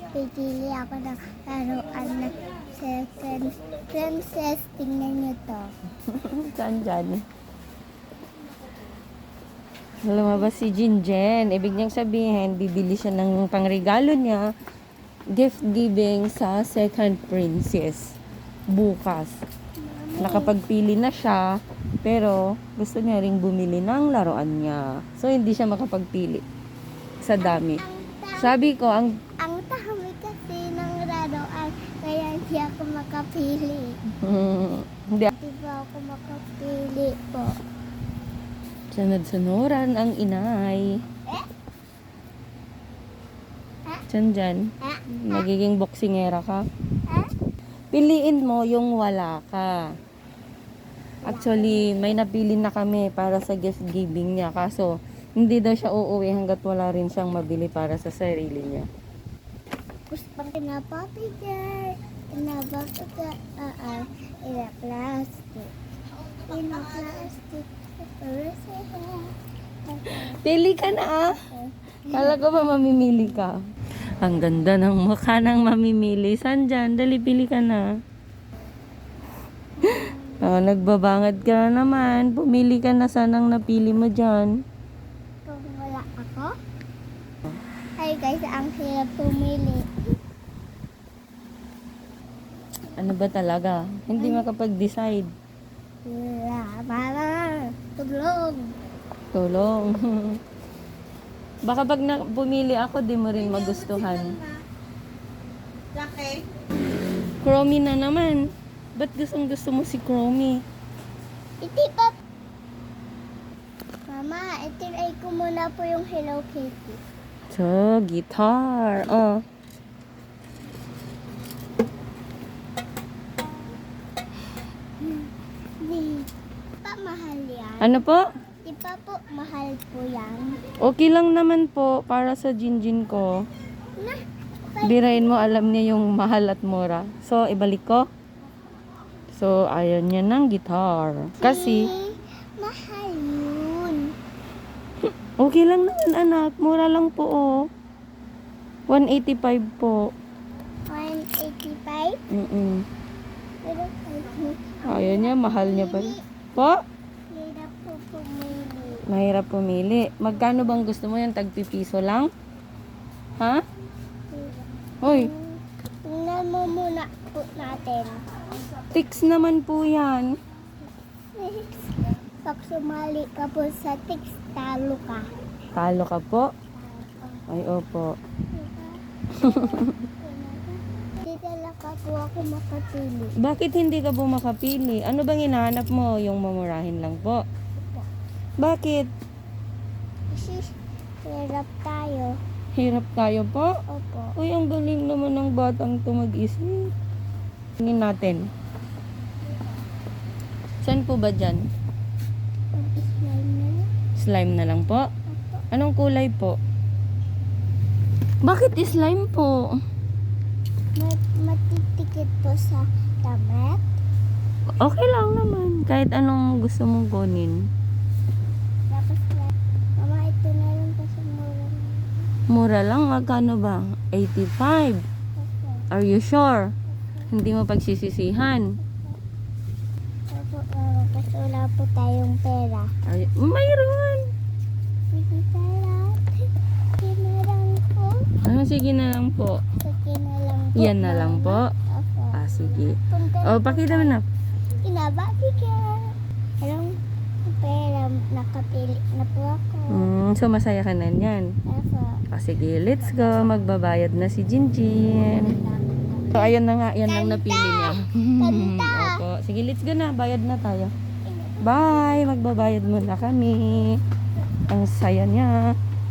Pipili ako ng laruan na second princess. Tingnan niyo to. Saan dyan? Lumabas si Jinjen. Ibig niyang sabihin, bibili siya ng pangregalo niya. Gift giving sa second princess. Bukas. Nakapagpili na siya. Pero gusto niya ring bumili ng laruan niya. So, hindi siya makapagpili. Sa dami. Sabi ko, ang Dami kasi ng laruan, kaya hindi ako makapili. hindi. Hindi ba ako makapili po? Sunod-sunuran ang inay. Dyan. Magiging boksingera ka. Piliin mo yung wala ka. Actually, may napili na kami para sa gift giving niya. Kaso, hindi daw siya uuwi hanggat wala rin siyang mabili para sa sarili niya. Gusto pang pinapapigay. Pinapapigay. Plastic. Plastic. Pili ka na ah. Kala ko ba mamimili ka? Ang ganda ng mukha ng mamimili. Saan dyan? Dali, pili ka na. Oh, nagbabangad ka na naman. Pumili ka na, sanang napili mo dyan. Kung wala ako? Ay guys, ang hirap pumili. Ano ba talaga? Hindi makapag-decide. Wala. Para. Tulong. Tulong. Baka pag pumili ako, di mo rin magustuhan. Laki. Chromie na naman. Ba't gusto mo si Chromie? Iti pa. Mama, itinay ko muna po yung Hello Kitty. So, guitar. Oh. Di pa mahal yan. Ano po? Di pa po mahal po yan. Okay lang naman po para sa Jinjin ko. Na, Birain mo, alam niya yung mahal at mura. So, ibalik ko. So, ayaw niya ng guitar. Kasi, mahal yun. okay lang naman anak. Mura lang po oh. 185 po. 185? Pero Ayaw niya, mahal niya pa rin. Po? hirap po pumili. Mahirap pumili. Magkano bang gusto mo yan? Tagpipiso lang? Ha? Hoy, Tingnan mo muna po natin. tix naman po yan. Pag sumali ka po sa Tix, talo ka. Talo ka po? Ay, opo. Hindi talaga po ako makapili. Bakit hindi ka po makapili? Ano bang hinahanap mo? Yung mamurahin lang po? Bakit? Kasi hirap tayo. Hirap tayo po? Opo. Uy, ang galing naman ng batang to mag-isip. Tingin natin. Saan po ba dyan? Pag-slime na lang. Slime na lang po? Opo. Anong kulay po? Bakit slime po? Matitikit po sa damit. Okay lang naman. Kahit anong gusto mong kunin. Tapos mama, ito na lang kasi mura na. Mura lang. Magkano ba? 85. Opo. Are you sure? Hindi mo pagsisisihan. Opo, kasi wala po tayong pera. Mayroon. Sige pala. Sige na lang po. Sige na lang po. Sige na lang po. Yan na lang po. Opo. Sige. Punta Oh, pakita mo na. Kinabati ka. Anong pera? Nakapili na po ako. So, masaya ka na yan. Opo. Sige, let's go. Magbabayad na si Jinjin. So, ayun na nga. Yan lang napili niya. Ganda. Opo. Sige, let's go na. Bayad na tayo. Bye! Magbabayad muna kami. Ang saya niya.